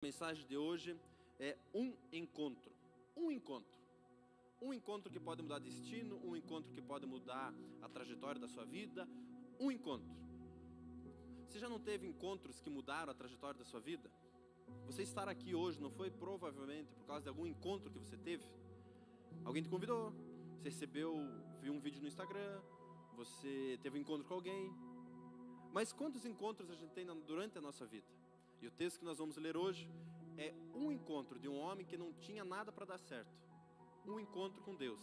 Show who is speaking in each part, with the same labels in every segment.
Speaker 1: A mensagem de hoje é um encontro. Um encontro. Um encontro que pode mudar destino, um encontro que pode mudar a trajetória da sua vida. Um encontro. Você já não teve encontros que mudaram a trajetória da sua vida? Você estar aqui hoje não foi provavelmente por causa de algum encontro que você teve? Alguém te convidou, você viu um vídeo no Instagram, você teve um encontro com alguém. Mas quantos encontros a gente tem durante a nossa vida? E o texto que nós vamos ler hoje é um encontro de um homem que não tinha nada para dar certo. Um encontro com Deus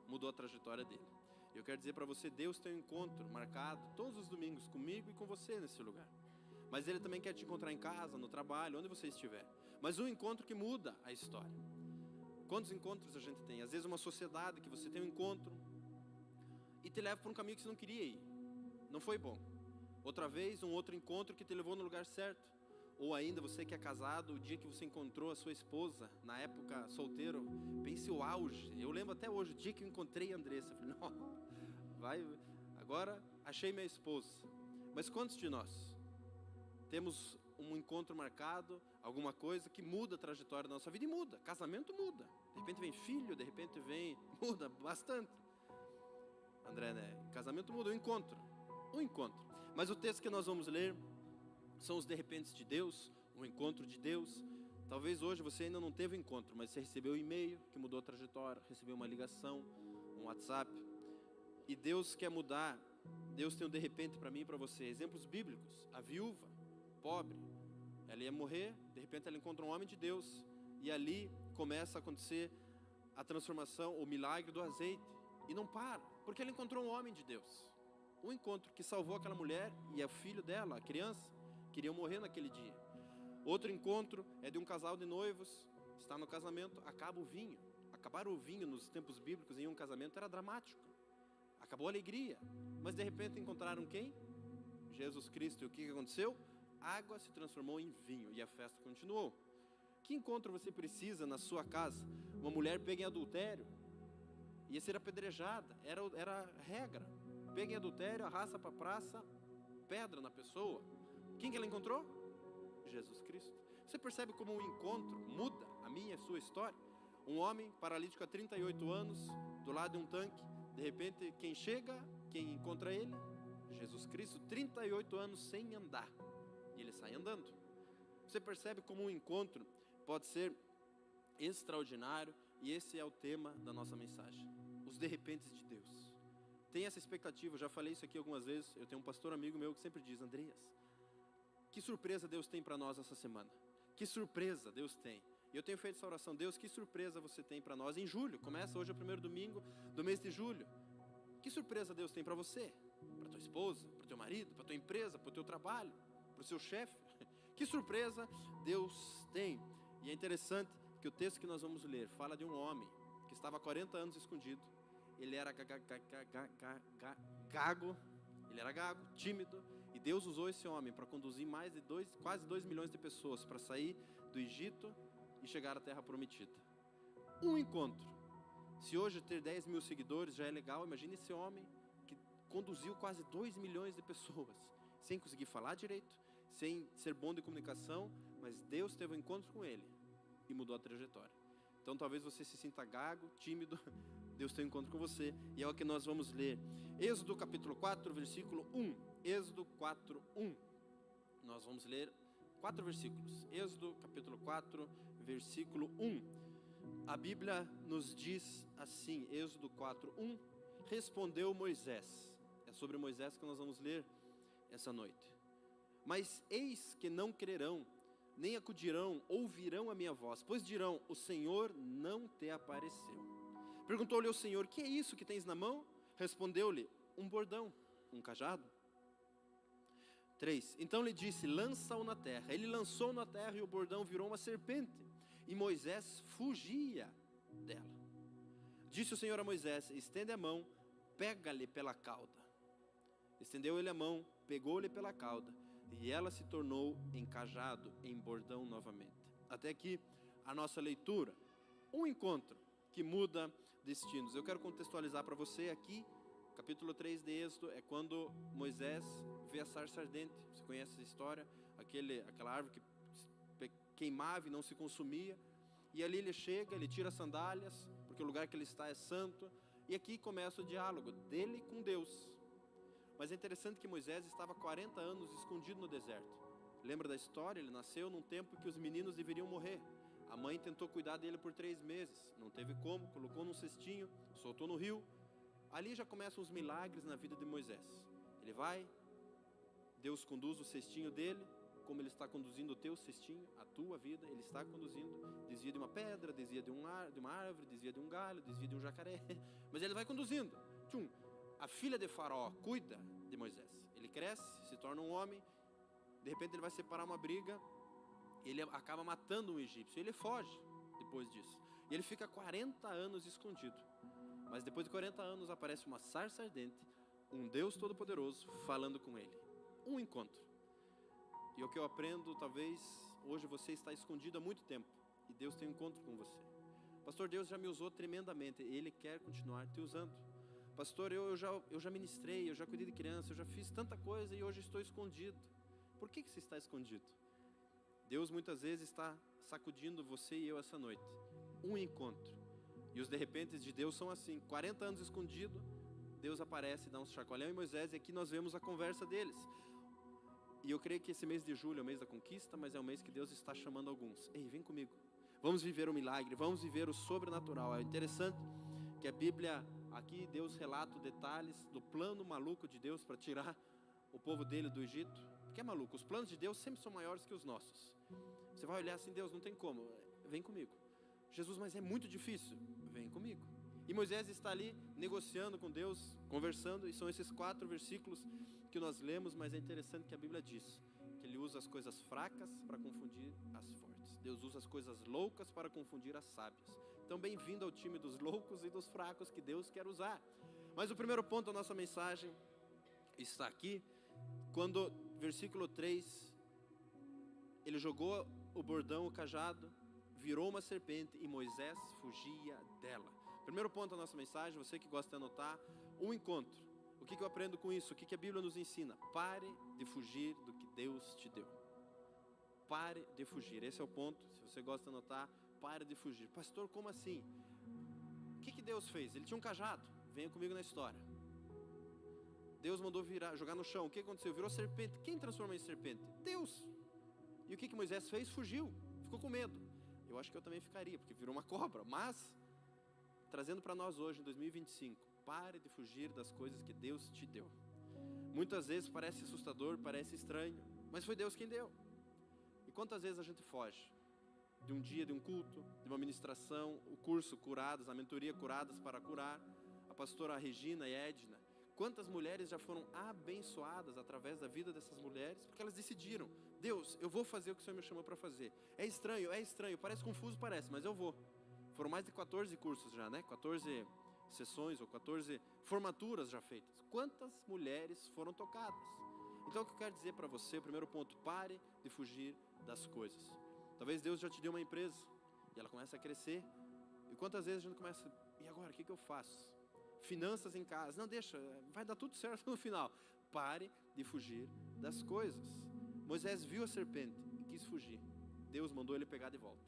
Speaker 1: mudou a trajetória dele. Eu quero dizer para você, Deus tem um encontro marcado todos os domingos comigo e com você nesse lugar. Mas Ele também quer te encontrar em casa, no trabalho, onde você estiver. Mas um encontro que muda a história. Quantos encontros a gente tem? Às vezes uma sociedade que você tem um encontro e te leva para um caminho que você não queria ir. Não foi bom. Outra vez, um outro encontro que te levou no lugar certo. Ou ainda você que é casado, o dia que você encontrou a sua esposa, na época solteiro, pense o auge. Eu lembro até hoje, o dia que eu encontrei a Andressa, eu falei, não, agora achei minha esposa. Mas quantos de nós temos um encontro marcado, alguma coisa que muda a trajetória da nossa vida? E muda, casamento muda. De repente vem filho, de repente muda bastante. André, né? Casamento muda, um encontro. Mas o texto que nós vamos ler são os de repente de Deus, um encontro de Deus. Talvez hoje você ainda não teve um encontro, mas você recebeu um e-mail que mudou a trajetória, recebeu uma ligação, um WhatsApp. E Deus quer mudar. Deus tem um de repente para mim e para você. Exemplos bíblicos. A viúva, pobre, ela ia morrer, de repente ela encontra um homem de Deus. E ali começa a acontecer a transformação, o milagre do azeite. E não para, porque ela encontrou um homem de Deus. Um encontro que salvou aquela mulher e o filho dela, a criança, queriam morrer naquele dia. Outro encontro é de um casal de noivos, está no casamento, acaba o vinho. Acabar o vinho nos tempos bíblicos em um casamento era dramático. Acabou a alegria. Mas de repente encontraram quem? Jesus Cristo. E o que aconteceu? Água se transformou em vinho e a festa continuou. Que encontro você precisa na sua casa? Uma mulher pega em adultério, ia ser apedrejada, era a regra. Pega em adultério, arrasta para a praça, pedra na pessoa. Quem que ela encontrou? Jesus Cristo. Você percebe como um encontro muda a minha e a sua história? Um homem paralítico há 38 anos, do lado de um tanque, de repente quem encontra ele? Jesus Cristo, 38 anos sem andar, e ele sai andando. Você percebe como um encontro pode ser extraordinário, e esse é o tema da nossa mensagem, os de repentes de Deus. Tem essa expectativa, eu já falei isso aqui algumas vezes, eu tenho um pastor amigo meu que sempre diz, Andreas, que surpresa Deus tem para nós essa semana? Que surpresa Deus tem? E eu tenho feito essa oração, Deus, que surpresa você tem para nós em julho? Começa hoje o primeiro domingo do mês de julho. Que surpresa Deus tem para você? Para tua esposa, para teu marido, para tua empresa, para o teu trabalho, para o seu chefe? Que surpresa Deus tem? E é interessante que o texto que nós vamos ler fala de um homem que estava há 40 anos escondido. Ele era gago, tímido, e Deus usou esse homem para conduzir quase 2 milhões de pessoas para sair do Egito e chegar à Terra Prometida. Um encontro. Se hoje ter 10 mil seguidores já é legal, imagine esse homem que conduziu quase 2 milhões de pessoas, sem conseguir falar direito, sem ser bom de comunicação, mas Deus teve um encontro com ele e mudou a trajetória. Então talvez você se sinta gago, tímido, Deus tem um encontro com você, e é o que nós vamos ler. Êxodo capítulo 4, versículo 1. Êxodo 4, 1. Nós vamos ler 4 versículos. Êxodo capítulo 4, versículo 1. A Bíblia nos diz assim, Êxodo 4, 1. Respondeu Moisés. É sobre Moisés que nós vamos ler essa noite. Mas eis que não crerão, nem acudirão, ouvirão a minha voz, pois dirão, o Senhor não te apareceu. Perguntou-lhe o Senhor, que é isso que tens na mão? Respondeu-lhe, um bordão, um cajado. 3. Então lhe disse, lança-o na terra. Ele lançou na terra e o bordão virou uma serpente, e Moisés fugia dela. Disse o Senhor a Moisés, estende a mão, pega-lhe pela cauda. Estendeu ele a mão, pegou-lhe pela cauda, e ela se tornou em cajado, em bordão novamente. Até aqui a nossa leitura. Um encontro que muda destinos. Eu quero contextualizar para você aqui, capítulo 3 de Êxodo, é quando Moisés vê a sarça ardente. Você conhece essa história? Aquela árvore que queimava e não se consumia. E ali ele chega, ele tira as sandálias, porque o lugar que ele está é santo. E aqui começa o diálogo dele com Deus. Mas é interessante que Moisés estava 40 anos escondido no deserto. Lembra da história? Ele nasceu num tempo que os meninos deveriam morrer. A mãe tentou cuidar dele por 3 meses. Não teve como, colocou num cestinho, soltou no rio. Ali já começam os milagres na vida de Moisés. Ele vai, Deus conduz o cestinho dele, como ele está conduzindo o teu cestinho, a tua vida, ele está conduzindo. Desvia de uma pedra, desvia de uma árvore, desvia de um galho, desvia de um jacaré. Mas ele vai conduzindo. Tchum. A filha de Faraó cuida de Moisés. Ele cresce, se torna um homem. De repente ele vai separar uma briga. Ele acaba matando um egípcio. Ele foge depois disso. E ele fica 40 anos escondido. Mas depois de 40 anos aparece uma sarça ardente, um Deus Todo-Poderoso falando com ele. Um encontro. E o que eu aprendo, talvez hoje você está escondido há muito tempo. E Deus tem um encontro com você. Pastor, Deus já me usou tremendamente. Ele quer continuar te usando. Pastor, eu já ministrei, eu já cuidei de criança, eu já fiz tanta coisa e hoje estou escondido. Por que você está escondido? Deus muitas vezes está sacudindo você e eu essa noite. Um encontro. E os de repente de Deus são assim. 40 anos escondido, Deus aparece, dá um chacoalhão em Moisés. E aqui nós vemos a conversa deles. E eu creio que esse mês de julho é o mês da conquista, mas é o mês que Deus está chamando alguns. Ei, vem comigo. Vamos viver o milagre, vamos viver o sobrenatural. É interessante que a Bíblia, aqui Deus relata detalhes do plano maluco de Deus para tirar o povo dele do Egito. Porque é maluco, os planos de Deus sempre são maiores que os nossos. Você vai olhar assim, Deus, não tem como. Vem comigo. Jesus, mas é muito difícil. Vem comigo. E Moisés está ali negociando com Deus, conversando, e são esses 4 versículos que nós lemos, mas é interessante que a Bíblia diz que ele usa as coisas fracas para confundir as fortes. Deus usa as coisas loucas para confundir as sábias. Então, bem-vindo ao time dos loucos e dos fracos que Deus quer usar. Mas o primeiro ponto da nossa mensagem está aqui, quando, versículo 3, ele jogou o bordão, o cajado, virou uma serpente e Moisés fugia dela. Primeiro ponto da nossa mensagem, você que gosta de anotar, um encontro. O que eu aprendo com isso? O que a Bíblia nos ensina? Pare de fugir do que Deus te deu. Pare de fugir. Esse é o ponto. Se você gosta de anotar, pare de fugir. Pastor, como assim? O que Deus fez? Ele tinha um cajado. Venha comigo na história. Deus mandou jogar no chão. O que aconteceu? Virou serpente. Quem transformou em serpente? Deus. E o que Moisés fez? Fugiu. Ficou com medo. Eu acho que eu também ficaria, porque virou uma cobra. Mas, trazendo para nós hoje, em 2025, pare de fugir das coisas que Deus te deu. Muitas vezes parece assustador, parece estranho, mas foi Deus quem deu. E quantas vezes a gente foge? De um dia, de um culto, de uma ministração, o curso Curadas, a mentoria Curadas para Curar, a pastora Regina e Edna. Quantas mulheres já foram abençoadas através da vida dessas mulheres, porque elas decidiram, Deus, eu vou fazer o que o Senhor me chamou para fazer. É estranho, parece confuso, parece, mas eu vou. Foram mais de 14 cursos já, né? 14 sessões ou 14 formaturas já feitas. Quantas mulheres foram tocadas? Então o que eu quero dizer para você, o primeiro ponto, pare de fugir das coisas. Talvez Deus já te deu uma empresa e ela começa a crescer. E quantas vezes a gente começa, e agora, o que eu faço? Finanças em casa, não deixa, vai dar tudo certo no final. Pare de fugir das coisas. Moisés viu a serpente e quis fugir. Deus mandou ele pegar de volta.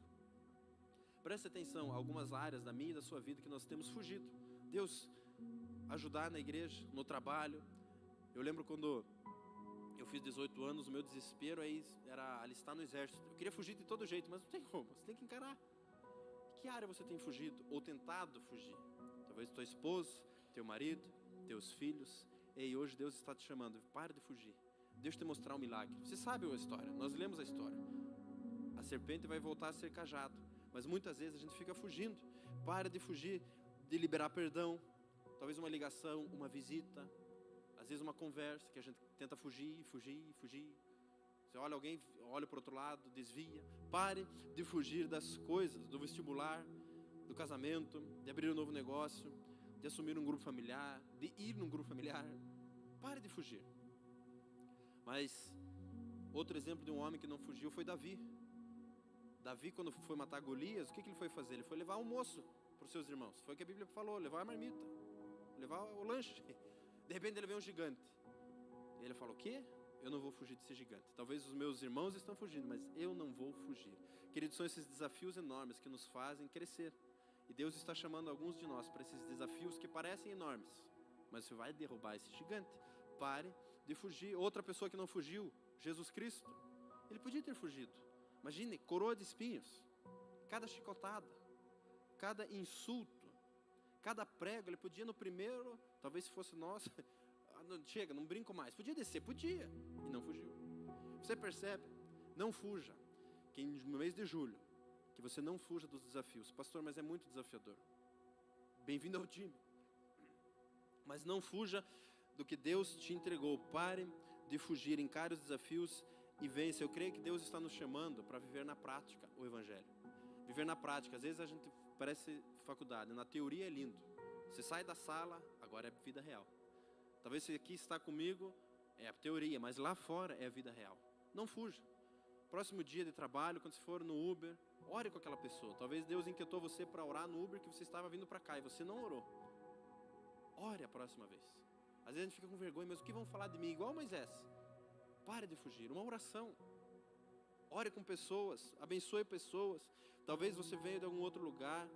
Speaker 1: Preste atenção a algumas áreas da minha e da sua vida que nós temos fugido. Deus, ajudar na igreja, no trabalho. Eu lembro quando eu fiz 18 anos, o meu desespero era alistar no exército. Eu queria fugir de todo jeito, mas não tem como, você tem que encarar. Que área você tem fugido ou tentado fugir? Talvez tua esposa, teu marido, teus filhos. Ei, hoje Deus está te chamando, pare de fugir. Deixa eu te mostrar um milagre. Você sabe a história, nós lemos a história. A serpente vai voltar a ser cajado. Mas muitas vezes a gente fica fugindo. Pare de fugir, de liberar perdão. Talvez uma ligação, uma visita. Às vezes uma conversa que a gente tenta fugir. Você olha alguém, olha para o outro lado, desvia. Pare de fugir das coisas, do vestibular, do casamento, de abrir um novo negócio, de assumir um grupo familiar, de ir num grupo familiar. Pare de fugir. Mas outro exemplo de um homem que não fugiu foi Davi. Davi, quando foi matar Golias, o que ele foi fazer? Ele foi levar almoço para os seus irmãos. Foi o que a Bíblia falou, levar a marmita, levar o lanche. De repente ele vê um gigante. E ele fala, o quê? eu não vou fugir desse gigante. Talvez os meus irmãos estão fugindo, mas eu não vou fugir. Queridos, são esses desafios enormes que nos fazem crescer. E Deus está chamando alguns de nós para esses desafios que parecem enormes, mas você vai derrubar esse gigante. Pare de fugir. Outra pessoa que não fugiu, Jesus Cristo, ele podia ter fugido. Imagine, coroa de espinhos, cada chicotada, cada insulto, cada prego, ele podia no primeiro, talvez se fosse nosso, chega, não brinco mais, podia descer, podia, e não fugiu. Você percebe? Não fuja, que no mês de julho, que você não fuja dos desafios. Pastor, mas é muito desafiador. Bem-vindo ao time. Mas não fuja do que Deus te entregou. Pare de fugir, encare os desafios e vença. Eu creio que Deus está nos chamando para viver na prática o Evangelho. Viver na prática, às vezes a gente parece faculdade, na teoria é lindo. Você sai da sala, agora é vida real. Talvez você aqui está comigo, é a teoria, mas lá fora é a vida real. Não fuja. Próximo dia de trabalho, quando você for no Uber, ore com aquela pessoa. Talvez Deus inquietou você para orar no Uber que você estava vindo para cá e você não orou. Ore a próxima vez. Às vezes a gente fica com vergonha, mas o que vão falar de mim? Igual Moisés. Pare de fugir. Uma oração. Ore com pessoas, abençoe pessoas. Talvez você venha de algum outro lugar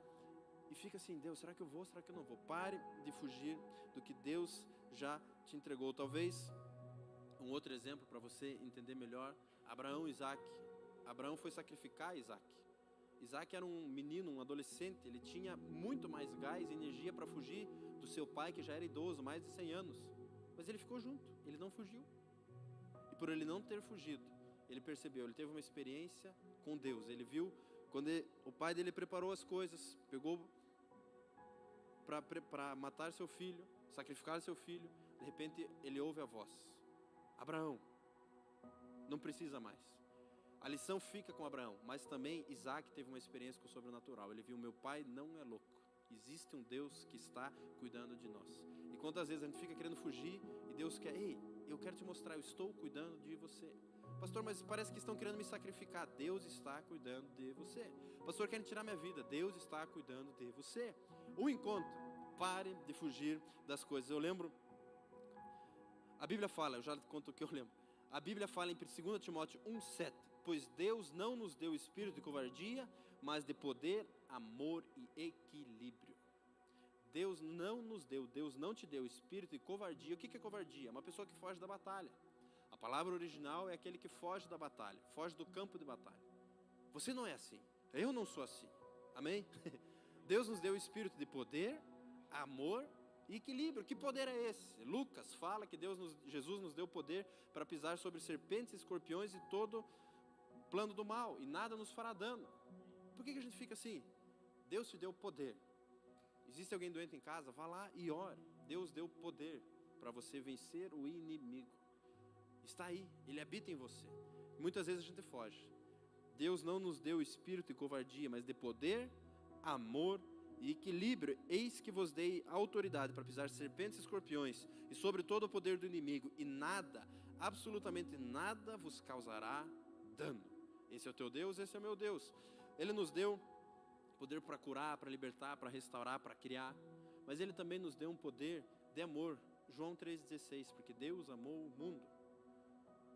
Speaker 1: e fica assim, Deus, será que eu vou? Será que eu não vou? Pare de fugir do que Deus já te entregou. Talvez um outro exemplo para você entender melhor, Abraão e Isaac. Abraão foi sacrificar Isaac. Isaac era um menino, um adolescente, ele tinha muito mais gás e energia para fugir do seu pai, que já era idoso, mais de 100 anos. Mas ele ficou junto, ele não fugiu. E por ele não ter fugido, ele percebeu, ele teve uma experiência com Deus. Ele viu, quando o pai dele preparou as coisas, pegou para matar seu filho, sacrificar seu filho, de repente ele ouve a voz. Abraão, não precisa mais. A lição fica com Abraão, mas também Isaac teve uma experiência com o sobrenatural. Ele viu, meu pai não é louco. Existe um Deus que está cuidando de nós. E quantas vezes a gente fica querendo fugir e Deus quer, ei, eu quero te mostrar, eu estou cuidando de você. Pastor, mas parece que estão querendo me sacrificar. Deus está cuidando de você. Pastor, querem tirar minha vida. Deus está cuidando de você. Um encontro. Pare de fugir das coisas. Eu lembro, a Bíblia fala, eu já conto o que eu lembro. A Bíblia fala em 2 Timóteo 1,7. Pois Deus não nos deu espírito de covardia, mas de poder, amor e equilíbrio. Deus não te deu espírito de covardia. O que é covardia? Uma pessoa que foge da batalha. A palavra original é aquele que foge da batalha, foge do campo de batalha. Você não é assim, eu não sou assim, amém? Deus nos deu espírito de poder, amor e equilíbrio. Que poder é esse? Lucas fala que Jesus nos deu poder para pisar sobre serpentes, escorpiões e todo plano do mal, e nada nos fará dano. Por que a gente fica assim? Deus te deu poder. Existe alguém doente em casa? Vá lá e ore. Deus deu poder para você vencer o inimigo. Está aí, ele habita em você. Muitas vezes a gente foge. Deus não nos deu espírito de covardia, mas de poder, amor e equilíbrio. Eis que vos dei autoridade para pisar serpentes e escorpiões e sobre todo o poder do inimigo, e nada, absolutamente nada vos causará dano. Esse é o teu Deus, esse é o meu Deus. Ele nos deu poder para curar, para libertar, para restaurar, para criar, mas Ele também nos deu um poder de amor. João 3,16, porque Deus amou o mundo.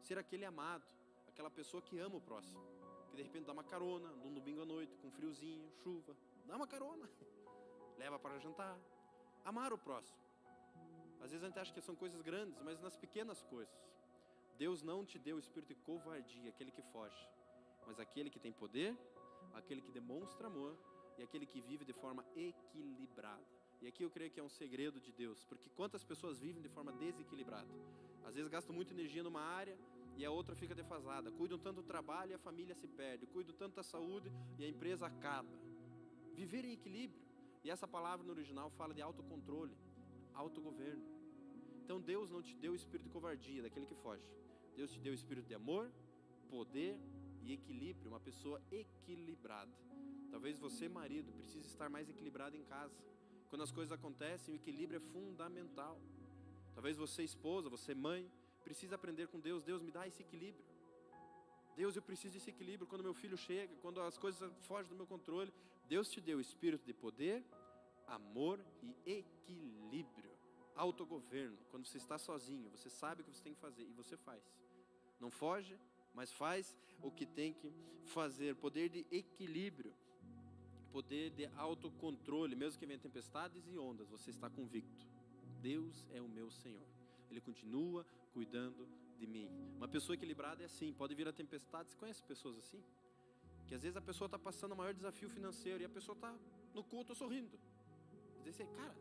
Speaker 1: Ser aquele amado, aquela pessoa que ama o próximo, que de repente dá uma carona, num domingo à noite, com friozinho, chuva, dá uma carona, leva para jantar. Amar o próximo. Às vezes a gente acha que são coisas grandes, mas nas pequenas coisas. Deus não te deu o espírito de covardia, aquele que foge, mas aquele que tem poder, aquele que demonstra amor e aquele que vive de forma equilibrada. E aqui eu creio que é um segredo de Deus, porque quantas pessoas vivem de forma desequilibrada? Às vezes gastam muita energia numa área e a outra fica defasada. Cuidam tanto do trabalho e a família se perde. Cuidam tanto da saúde e a empresa acaba. Viver em equilíbrio. E essa palavra no original fala de autocontrole, autogoverno. Então Deus não te deu o espírito de covardia, daquele que foge. Deus te deu o espírito de amor, poder e equilíbrio, uma pessoa equilibrada. Talvez você, marido, precise estar mais equilibrado em casa. Quando as coisas acontecem, o equilíbrio é fundamental. Talvez você, esposa, você, mãe, precisa aprender com Deus. Deus, me dá esse equilíbrio. Deus, eu preciso desse equilíbrio quando meu filho chega, quando as coisas fogem do meu controle. Deus te deu o espírito de poder, amor e equilíbrio. Autogoverno. Quando você está sozinho, você sabe o que você tem que fazer e você faz. Não foge, mas faz o que tem que fazer. Poder de equilíbrio, poder de autocontrole. Mesmo que venha tempestades e ondas, você está convicto: Deus é o meu Senhor, Ele continua cuidando de mim. Uma pessoa equilibrada é assim. Pode vir a tempestade. Você conhece pessoas assim? Que às vezes a pessoa está passando o maior desafio financeiro e a pessoa está no culto sorrindo. Diz assim: cara,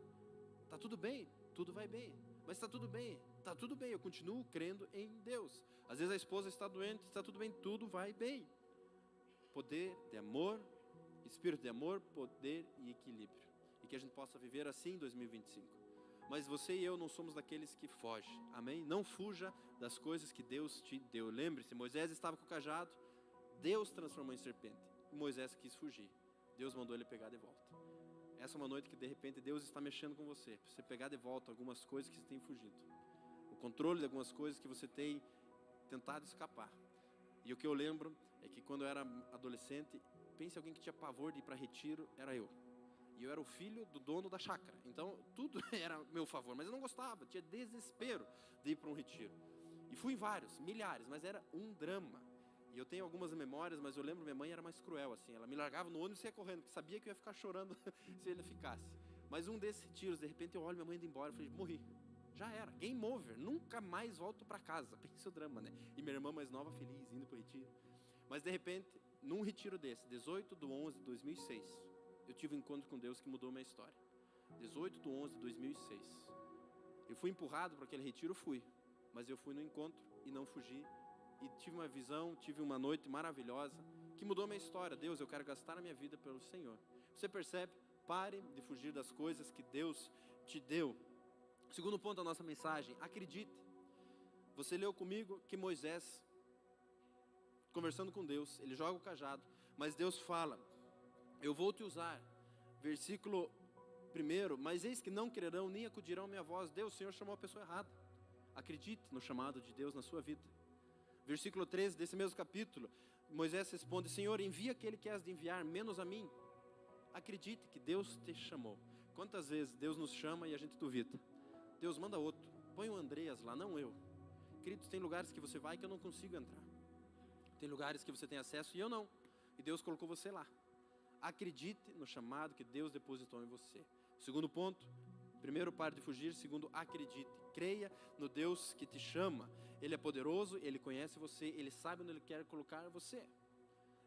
Speaker 1: está tudo bem, tudo vai bem. Mas está tudo bem, eu continuo crendo em Deus. Às vezes a esposa está doente, está tudo bem, tudo vai bem. Poder de amor, espírito de amor, poder e equilíbrio. E que a gente possa viver assim em 2025. Mas você e eu não somos daqueles que fogem, amém? Não fuja das coisas que Deus te deu. Lembre-se, Moisés estava com o cajado, Deus transformou em serpente. E Moisés quis fugir, Deus mandou ele pegar de volta. Essa é uma noite que de repente Deus está mexendo com você, para você pegar de volta algumas coisas que você tem fugido, o controle de algumas coisas que você tem tentado escapar. E o que eu lembro é que quando eu era adolescente, pense alguém que tinha pavor de ir para retiro, era eu. E eu era o filho do dono da chácara, então tudo era meu favor, mas eu não gostava, tinha desespero de ir para um retiro. E fui em vários, milhares, mas era um drama. E eu tenho algumas memórias, mas eu lembro, minha mãe era mais cruel, assim. Ela me largava no ônibus e ia correndo, porque sabia que eu ia ficar chorando se ele ficasse. Mas um desses retiros, de repente eu olho minha mãe indo embora, eu falei: morri. Já era, game over, nunca mais volto para casa. Pense o drama, né? E minha irmã mais nova feliz, indo para o retiro. Mas de repente, num retiro desse, 18/11/2006, eu tive um encontro com Deus que mudou minha história. 18/11/2006. Eu fui empurrado para aquele retiro, fui. Mas eu fui no encontro e não fugi. E tive uma visão, tive uma noite maravilhosa, que mudou minha história. Deus, eu quero gastar a minha vida pelo Senhor. Você percebe? Pare de fugir das coisas que Deus te deu. Segundo ponto da nossa mensagem: acredite. Você leu comigo que Moisés, conversando com Deus, ele joga o cajado, mas Deus fala: eu vou te usar. Versículo 1: mas eis que não crerão, nem acudirão à minha voz. Deus, o Senhor chamou a pessoa errada. Acredite no chamado de Deus na sua vida. Versículo 13 desse mesmo capítulo, Moisés responde: Senhor, envia aquele que has de enviar, menos a mim. Acredite que Deus te chamou. Quantas vezes Deus nos chama e a gente duvida? Deus, manda outro, põe o Andreas lá, não eu. Queridos, tem lugares que você vai que eu não consigo entrar. Tem lugares que você tem acesso e eu não. E Deus colocou você lá. Acredite no chamado que Deus depositou em você. Segundo ponto: primeiro, pare de fugir. Segundo, acredite. Creia no Deus que te chama. Ele é poderoso, Ele conhece você, Ele sabe onde Ele quer colocar você.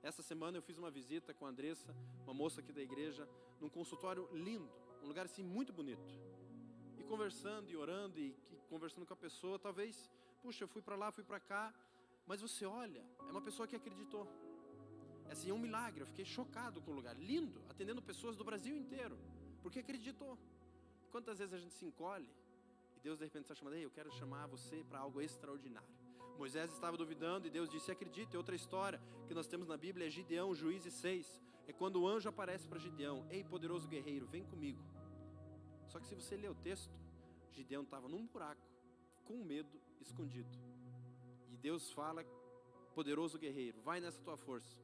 Speaker 1: Essa semana eu fiz uma visita com a Andressa, uma moça aqui da igreja, num consultório lindo, um lugar assim muito bonito. E conversando e orando e conversando com a pessoa, talvez, puxa, eu fui para lá, fui para cá, mas você olha, é uma pessoa que acreditou. É assim, um milagre, eu fiquei chocado com o lugar, lindo, atendendo pessoas do Brasil inteiro, porque acreditou. Quantas vezes a gente se encolhe e Deus de repente está chamando: ei, eu quero chamar você para algo extraordinário. Moisés estava duvidando e Deus disse: acredite. Outra história que nós temos na Bíblia é Gideão, Juízes 6. É quando o anjo aparece para Gideão: ei, poderoso guerreiro, vem comigo. Só que se você ler o texto, Gideão estava num buraco, com medo, escondido. E Deus fala: poderoso guerreiro, vai nessa tua força.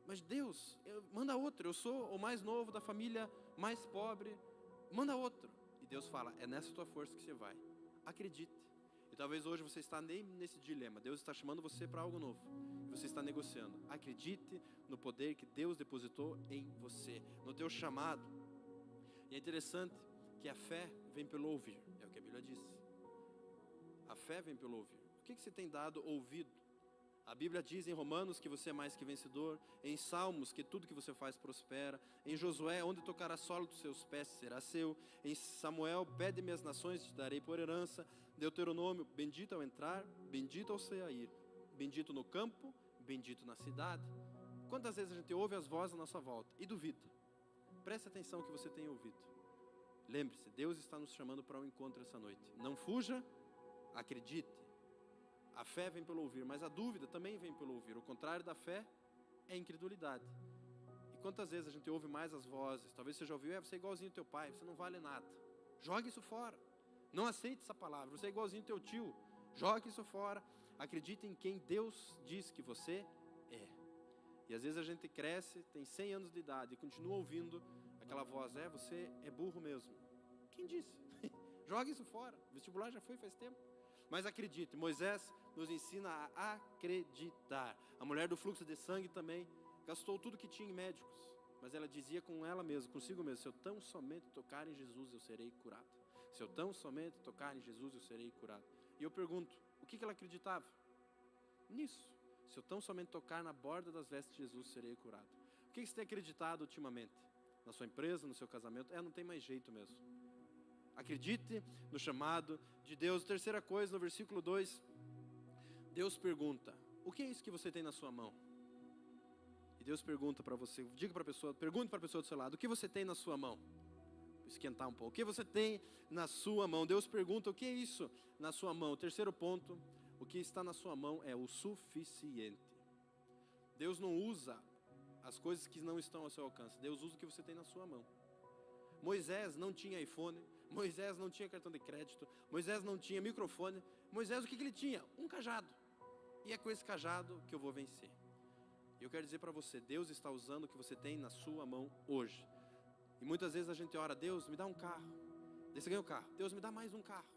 Speaker 1: Mas Deus, manda outro, eu sou o mais novo da família mais pobre, manda outro. E Deus fala: é nessa tua força que você vai, acredite. E talvez hoje você está nem nesse dilema, Deus está chamando você para algo novo, e você está negociando. Acredite no poder que Deus depositou em você, no teu chamado. E é interessante que a fé vem pelo ouvir, é o que a Bíblia diz. A fé vem pelo ouvir. O que você tem dado ouvido? A Bíblia diz em Romanos que você é mais que vencedor, em Salmos que tudo que você faz prospera, em Josué, onde tocar a sola dos seus pés será seu, em Samuel, pede-me as nações, te darei por herança, Deuteronômio, bendito ao entrar, bendito ao sair, bendito no campo, bendito na cidade. Quantas vezes a gente ouve as vozes à nossa volta e duvida? Preste atenção que você tem ouvido. Lembre-se, Deus está nos chamando para um encontro essa noite. Não fuja, acredite. A fé vem pelo ouvir, mas a dúvida também vem pelo ouvir. O contrário da fé é incredulidade. E quantas vezes a gente ouve mais as vozes? Talvez você já ouviu: você é igualzinho ao teu pai, você não vale nada. Jogue isso fora. Não aceite essa palavra. Você é igualzinho ao teu tio. Jogue isso fora. Acredite em quem Deus diz que você é. E às vezes a gente cresce, tem 100 anos de idade e continua ouvindo aquela voz: você é burro mesmo. Quem disse? Jogue isso fora. O vestibular já foi faz tempo. Mas acredite, Moisés nos ensina a acreditar. A mulher do fluxo de sangue também gastou tudo que tinha em médicos, mas ela dizia com ela mesma, consigo mesma: se eu tão somente tocar em Jesus, eu serei curado. Se eu tão somente tocar em Jesus, eu serei curado. E eu pergunto, o que ela acreditava? Nisso. Se eu tão somente tocar na borda das vestes de Jesus, serei curado. O que você tem acreditado ultimamente? Na sua empresa, no seu casamento? Não tem mais jeito mesmo. Acredite no chamado de Deus. Terceira coisa, no versículo 2, Deus pergunta: o que é isso que você tem na sua mão? E Deus pergunta para você, pergunte para a pessoa do seu lado: o que você tem na sua mão? Vou esquentar um pouco. O que você tem na sua mão? Deus pergunta: o que é isso na sua mão? O terceiro ponto, o que está na sua mão é o suficiente. Deus não usa as coisas que não estão ao seu alcance. Deus usa o que você tem na sua mão. Moisés não tinha iPhone, Moisés não tinha cartão de crédito, Moisés não tinha microfone. Moisés, o que ele tinha? Um cajado. E é com esse cajado que eu vou vencer. E eu quero dizer para você, Deus está usando o que você tem na sua mão hoje. E muitas vezes a gente ora: Deus, me dá um carro. Daí você ganha o carro. Deus, me dá mais um carro.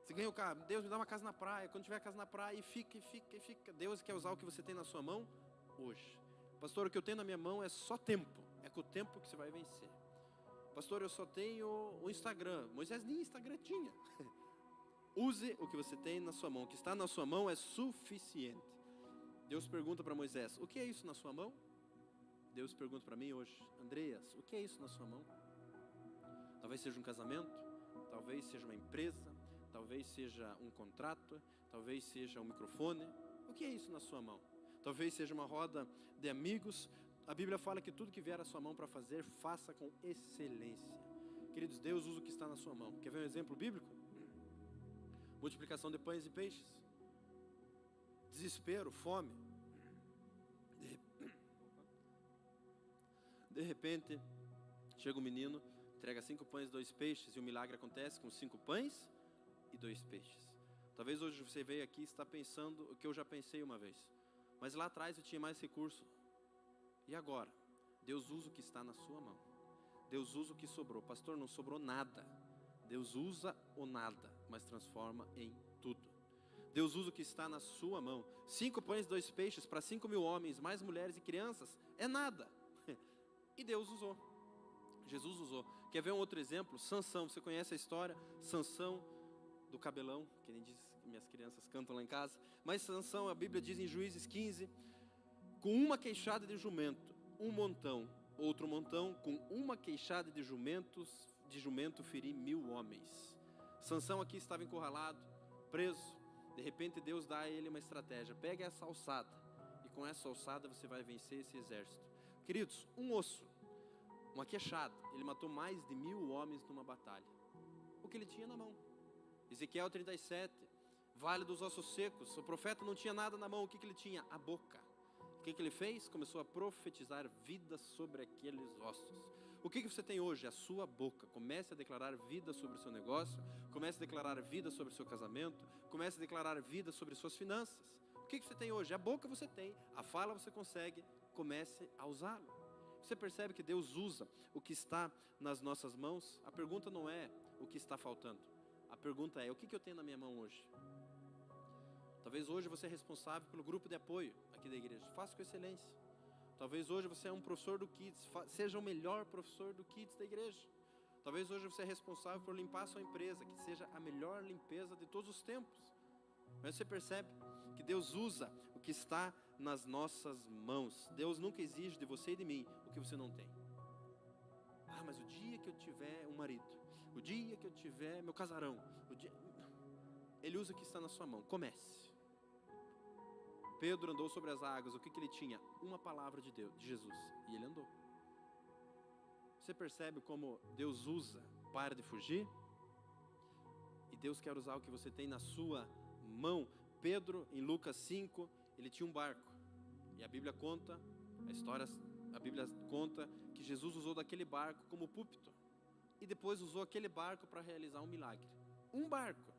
Speaker 1: Você ganha o carro. Deus, me dá uma casa na praia. Quando tiver casa na praia, e fica. Deus quer usar o que você tem na sua mão hoje. Pastor, o que eu tenho na minha mão é só tempo. É com o tempo que você vai vencer. Pastor, eu só tenho o Instagram. Moisés nem Instagram tinha. Use o que você tem na sua mão. O que está na sua mão é suficiente. Deus pergunta para Moisés: o que é isso na sua mão? Deus pergunta para mim hoje: Andreas, o que é isso na sua mão? Talvez seja um casamento, talvez seja uma empresa, talvez seja um contrato, talvez seja um microfone. O que é isso na sua mão? Talvez seja uma roda de amigos. A Bíblia fala que tudo que vier à sua mão para fazer, faça com excelência. Queridos, Deus usa o que está na sua mão. Quer ver um exemplo bíblico? Multiplicação de pães e peixes. Desespero, fome. De repente, chega um menino, entrega 5 pães e 2 peixes, e o milagre acontece com 5 pães e 2 peixes. Talvez hoje você veio aqui e está pensando o que eu já pensei uma vez. Mas lá atrás eu tinha mais recurso. E agora? Deus usa o que está na sua mão. Deus usa o que sobrou. Pastor, não sobrou nada. Deus usa o nada, mas transforma em tudo. Deus usa o que está na sua mão. 5 pães e 2 peixes para 5.000 homens, mais mulheres e crianças, é nada. E Deus usou. Jesus usou. Quer ver um outro exemplo? Sansão, você conhece a história? Sansão do cabelão, que nem diz que minhas crianças cantam lá em casa. Mas Sansão, a Bíblia diz em Juízes 15, com uma queixada de jumento, um montão, outro montão, com uma queixada de jumento feri 1.000 homens. Sansão aqui estava encurralado, preso. De repente Deus dá a ele uma estratégia: pega essa alçada, e com essa alçada você vai vencer esse exército. Queridos, um osso, uma queixada, ele matou mais de 1.000 homens numa batalha. O que ele tinha na mão? Ezequiel 37, vale dos ossos secos. O profeta não tinha nada na mão. O que ele tinha? A boca. O que ele fez? Começou a profetizar vida sobre aqueles ossos. O que você tem hoje? A sua boca. Comece a declarar vida sobre o seu negócio. Comece a declarar vida sobre o seu casamento. Comece a declarar vida sobre suas finanças. O que você tem hoje? A boca você tem. A fala você consegue. Comece a usá-lo. Você percebe que Deus usa o que está nas nossas mãos? A pergunta não é o que está faltando. A pergunta é: o que eu tenho na minha mão hoje? Talvez hoje você é responsável pelo grupo de apoio aqui da igreja. Faça com excelência. Talvez hoje você é um professor do Kids. Seja o melhor professor do Kids da igreja. Talvez hoje você é responsável por limpar a sua empresa, que seja a melhor limpeza de todos os tempos. Mas você percebe que Deus usa o que está nas nossas mãos. Deus nunca exige de você e de mim o que você não tem. Mas o dia que eu tiver um marido, o dia que eu tiver meu casarão, Ele usa o que está na sua mão. Comece. Pedro andou sobre as águas. O que ele tinha? Uma palavra de Deus, de Jesus, e ele andou. Você percebe como Deus usa? Para de fugir. E Deus quer usar o que você tem na sua mão. Pedro, em Lucas 5, ele tinha um barco. E a Bíblia conta, a Bíblia conta que Jesus usou daquele barco como púlpito. E depois usou aquele barco para realizar um milagre. Um barco,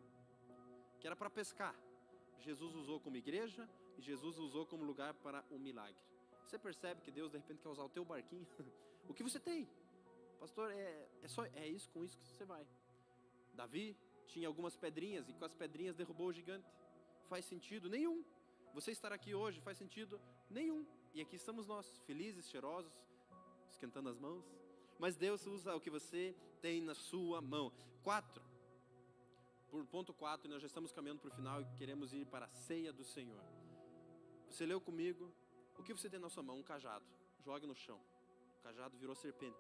Speaker 1: que era para pescar. Jesus usou como igreja e Jesus usou como lugar para um milagre. Você percebe que Deus de repente quer usar o teu barquinho? O que você tem? Pastor, é isso, com isso que você vai. Davi tinha algumas pedrinhas e com as pedrinhas derrubou o gigante. faz sentido nenhum. Você estar aqui hoje faz sentido nenhum. E aqui estamos nós, felizes, cheirosos, esquentando as mãos. Mas Deus usa o que você tem na sua mão. 4. Por ponto 4, nós já estamos caminhando para o final e queremos ir para a ceia do Senhor. Você leu comigo? O que você tem na sua mão? Um cajado. Jogue no chão. O cajado virou serpente.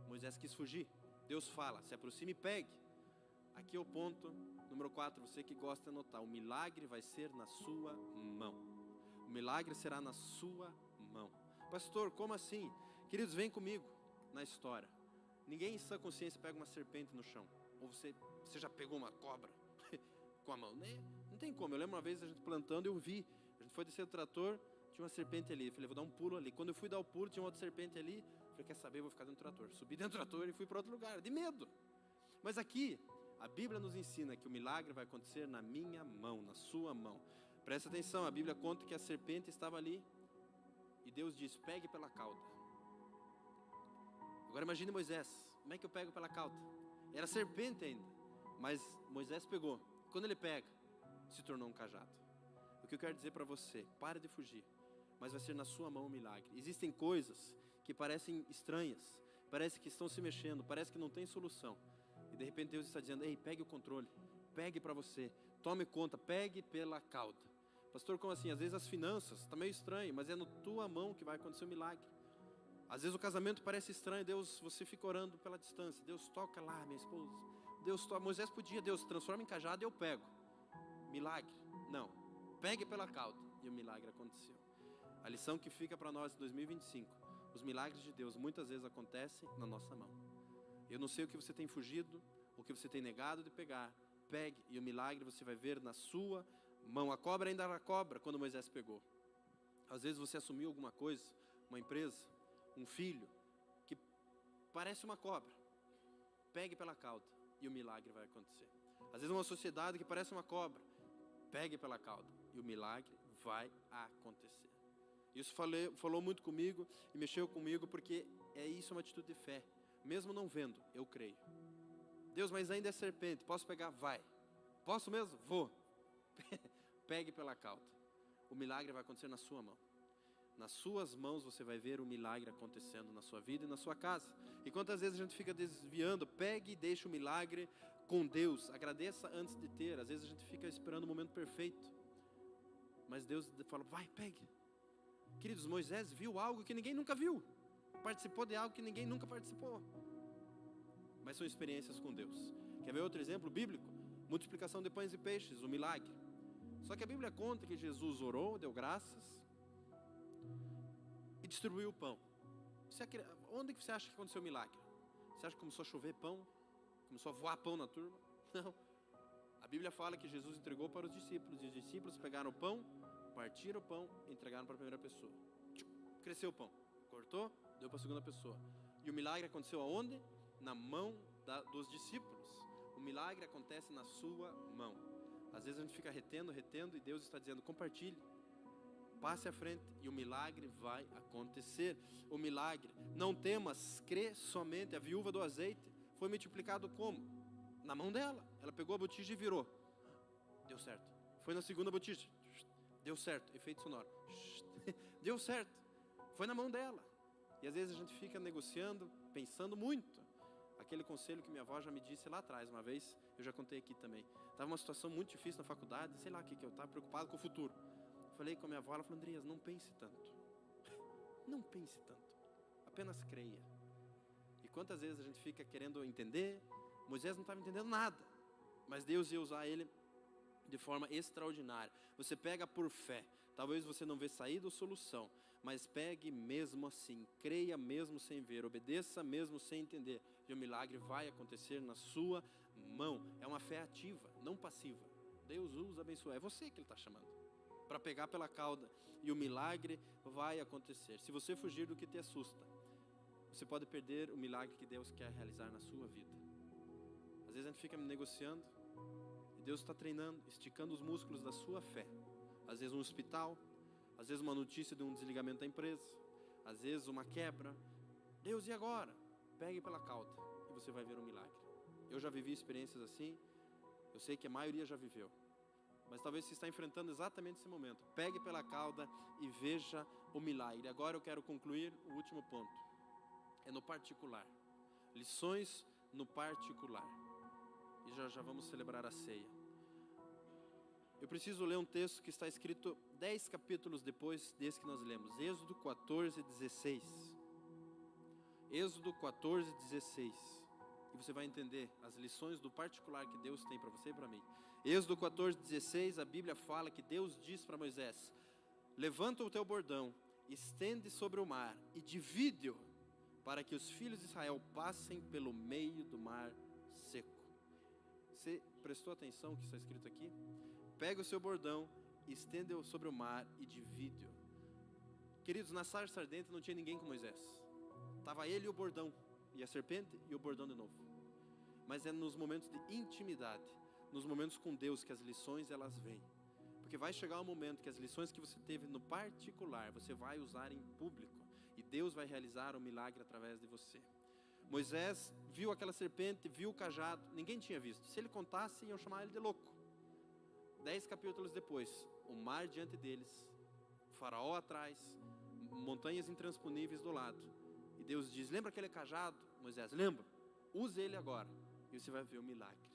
Speaker 1: Moisés quis fugir. Deus fala, se aproxime e pegue. Aqui é o ponto número 4, você que gosta de anotar. O milagre vai ser na sua mão. O milagre será na sua mão. Pastor, como assim? Queridos, vem comigo na história. Ninguém em sã consciência pega uma serpente no chão. Ou você já pegou uma cobra com a mão? Não tem como. Eu lembro uma vez a gente plantando, eu vi. A gente foi descer o trator, tinha uma serpente ali. Eu falei, vou dar um pulo ali. Quando eu fui dar o pulo, tinha uma outra serpente ali. Eu falei, quer saber, eu vou ficar dentro do trator. Subi dentro do trator e fui para outro lugar, de medo. Mas aqui, a Bíblia nos ensina que o milagre vai acontecer na minha mão, na sua mão. Presta atenção, a Bíblia conta que a serpente estava ali. E Deus diz, pegue pela cauda. Agora imagine Moisés, como é que eu pego pela cauda? Era serpente ainda, mas Moisés pegou. Quando ele pega, se tornou um cajado. O que eu quero dizer para você, pare de fugir, mas vai ser na sua mão o milagre. Existem coisas que parecem estranhas, parece que estão se mexendo, parece que não tem solução. E de repente Deus está dizendo, ei, pegue o controle, pegue para você, tome conta, pegue pela cauda. Pastor, como assim? Às vezes as finanças, está meio estranho, mas é na tua mão que vai acontecer o milagre. Às vezes o casamento parece estranho, Deus, você fica orando pela distância. Deus, toca lá, minha esposa. Deus, toca. Moisés podia, Deus, transforma em cajado e eu pego. Milagre? Não. Pegue pela cauda. E o milagre aconteceu. A lição que fica para nós em 2025, os milagres de Deus muitas vezes acontecem na nossa mão. Eu não sei o que você tem fugido, o que você tem negado de pegar. Pegue e o milagre você vai ver na sua mão. A cobra ainda era cobra quando Moisés pegou. Às vezes você assumiu alguma coisa, uma empresa, um filho, que parece uma cobra. Pegue pela cauda e o milagre vai acontecer. Às vezes uma sociedade que parece uma cobra. Pegue pela cauda e o milagre vai acontecer. Isso falou muito comigo e mexeu comigo porque isso é uma atitude de fé. Mesmo não vendo, eu creio. Deus, mas ainda é serpente, posso pegar? Vai. Posso mesmo? Vou. Pegue pela cauda. O milagre vai acontecer na sua mão. Nas suas mãos você vai ver o milagre acontecendo na sua vida e na sua casa. E quantas vezes a gente fica desviando, pegue e deixe o milagre com Deus. Agradeça antes de ter. Às vezes a gente fica esperando o momento perfeito. Mas Deus fala, vai, pegue. Queridos, Moisés viu algo que ninguém nunca viu. Participou de algo que ninguém nunca participou. Mas são experiências com Deus. Quer ver outro exemplo bíblico? Multiplicação de pães e peixes, o milagre. Só que a Bíblia conta que Jesus orou, deu graças e distribuiu o pão. Onde que você acha que aconteceu o milagre? Você acha que começou a chover pão? Começou a voar pão na turma? Não. A Bíblia fala que Jesus entregou para os discípulos. E os discípulos pegaram o pão, partiram o pão e entregaram para a primeira pessoa. Cresceu o pão. Cortou, deu para a segunda pessoa. E o milagre aconteceu aonde? Na mão dos discípulos. O milagre acontece na sua mão. Às vezes a gente fica retendo e Deus está dizendo, compartilhe. Passe à frente e o milagre vai acontecer. O milagre, não temas, crê somente. A viúva do azeite foi multiplicado como? Na mão dela. Ela pegou a botija e virou. Deu certo. Foi na segunda botija. Deu certo. Efeito sonoro. Deu certo. Foi na mão dela. E às vezes a gente fica negociando, pensando muito. Aquele conselho que minha avó já me disse lá atrás, uma vez, eu já contei aqui também. Estava uma situação muito difícil na faculdade, sei lá o que eu estava preocupado com o futuro. Falei com a minha avó, ela falou, Andrias, não pense tanto. Não pense tanto. Apenas creia. E quantas vezes a gente fica querendo entender, Moisés não estava entendendo nada. Mas Deus ia usar ele de forma extraordinária. Você pega por fé. Talvez você não vê saída ou solução, mas pegue mesmo assim, creia mesmo sem ver, obedeça mesmo sem entender. E o milagre vai acontecer na sua mão. É uma fé ativa, não passiva. Deus usa, abençoa. É você que Ele está chamando para pegar pela cauda e o milagre vai acontecer. Se você fugir do que te assusta, você pode perder o milagre que Deus quer realizar na sua vida. Às vezes a gente fica negociando e Deus está treinando, esticando os músculos da sua fé. Às vezes um hospital, às vezes uma notícia de um desligamento da empresa, às vezes uma quebra. Deus, e agora? Pegue pela cauda e você vai ver um milagre. Eu já vivi experiências assim, eu sei que a maioria já viveu. mas talvez você está enfrentando exatamente esse momento. Pegue pela cauda e veja o milagre. Agora eu quero concluir o último ponto. É no particular. Lições no particular. E já vamos celebrar a ceia. Eu preciso ler um texto que está escrito 10 capítulos depois desse que nós lemos. Êxodo 14, 16. Êxodo 14, 16. E você vai entender as lições do particular que Deus tem para você e para mim. Êxodo 14, 16, a Bíblia fala que Deus diz para Moisés: levanta o teu bordão, estende sobre o mar e divide-o, para que os filhos de Israel passem pelo meio do mar seco. Você prestou atenção no que está escrito aqui? Pega o seu bordão, estende-o sobre o mar e divide-o. Queridos, na sarça ardente não tinha ninguém com Moisés. Estava ele e o bordão, e a serpente e o bordão de novo. Mas é nos momentos de intimidade, nos momentos com Deus, que as lições elas vêm. Porque vai chegar um momento que as lições que você teve no particular, você vai usar em público. E Deus vai realizar um milagre através de você. Moisés viu aquela serpente, viu o cajado, ninguém tinha visto. Se ele contasse, iam chamar ele de louco. 10 capítulos depois, o mar diante deles, faraó atrás, montanhas intransponíveis do lado. E Deus diz: lembra aquele cajado? Moisés: lembra, use ele agora. E você vai ver o milagre.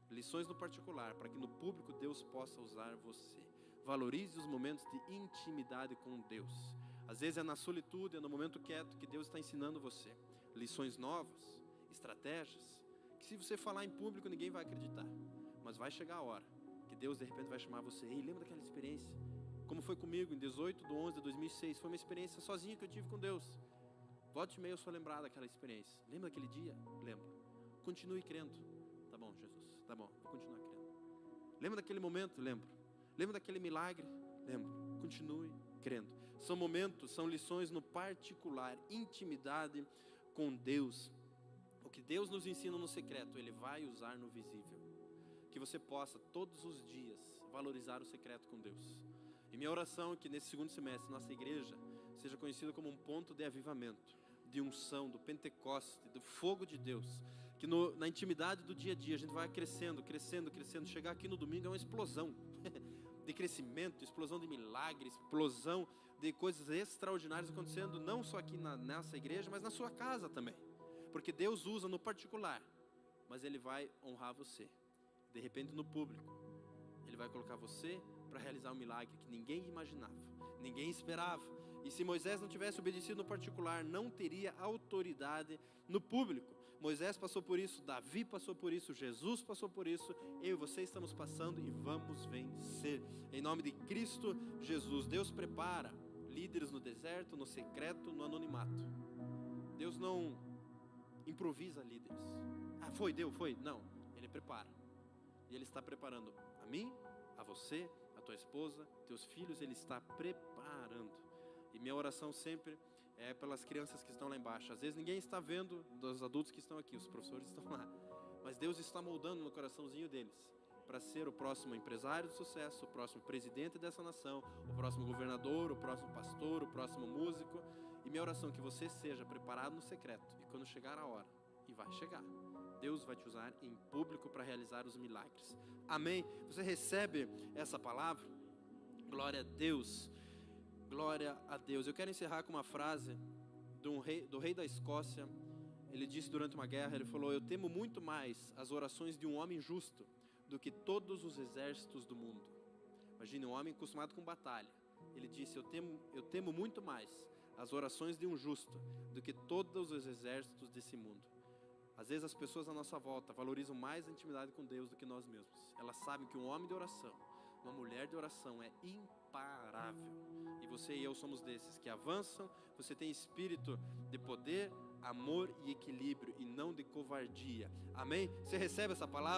Speaker 1: Lições no particular, para que no público Deus possa usar você. Valorize os momentos de intimidade com Deus. Às vezes é na solitude, é no momento quieto que Deus está ensinando você. Lições novas, estratégias, que se você falar em público ninguém vai acreditar. Mas vai chegar a hora que Deus de repente vai chamar você: ei, lembra daquela experiência? Como foi comigo em 18/11/2006, foi uma experiência sozinha que eu tive com Deus. Volte e meia eu sou lembrado daquela experiência. Lembra daquele dia? Lembro. Continue crendo. Tá bom, Jesus, tá bom, vou continuar crendo. Lembra daquele momento? Lembro. Lembra daquele milagre? Lembro. Continue crendo. São momentos, são lições no particular, intimidade com Deus. O que Deus nos ensina no secreto, Ele vai usar no visível. Que você possa todos os dias valorizar o secreto com Deus. E minha oração é que nesse segundo semestre nossa igreja seja conhecida como um ponto de avivamento, de unção, do Pentecoste, do fogo de Deus. Que na intimidade do dia a dia a gente vai crescendo, crescendo, crescendo. Chegar aqui no domingo é uma explosão de crescimento, explosão de milagres, explosão de coisas extraordinárias acontecendo, não só aqui nessa igreja, mas na sua casa também. Porque Deus usa no particular, mas Ele vai honrar você. De repente no público, Ele vai colocar você para realizar um milagre que ninguém imaginava, ninguém esperava. E se Moisés não tivesse obedecido no particular, não teria autoridade no público. Moisés passou por isso, Davi passou por isso, Jesus passou por isso, eu e você estamos passando e vamos vencer. Em nome de Cristo Jesus. Deus prepara líderes no deserto, no secreto, no anonimato. Deus não improvisa líderes. Ah, deu. Não, Ele prepara. E Ele está preparando a mim, a você, a tua esposa, teus filhos, Ele está preparando. E minha oração sempre é pelas crianças que estão lá embaixo. Às vezes ninguém está vendo dos adultos que estão aqui, os professores estão lá. Mas Deus está moldando no coraçãozinho deles para ser o próximo empresário de sucesso, o próximo presidente dessa nação, o próximo governador, o próximo pastor, o próximo músico. E minha oração é que você seja preparado no secreto. E quando chegar a hora, e vai chegar, Deus vai te usar em público para realizar os milagres. Amém? Você recebe essa palavra? Glória a Deus. Glória a Deus. Eu quero encerrar com uma frase do rei da Escócia. Ele disse durante uma guerra, ele falou: eu temo muito mais as orações de um homem justo do que todos os exércitos do mundo. Imagine um homem acostumado com batalha. Ele disse: eu temo muito mais as orações de um justo do que todos os exércitos desse mundo. Às vezes as pessoas à nossa volta valorizam mais a intimidade com Deus do que nós mesmos. Elas sabem que um homem de oração, uma mulher de oração é imparável. E você e eu somos desses que avançam. Você tem espírito de poder, amor e equilíbrio, e não de covardia. Amém? Você recebe essa palavra?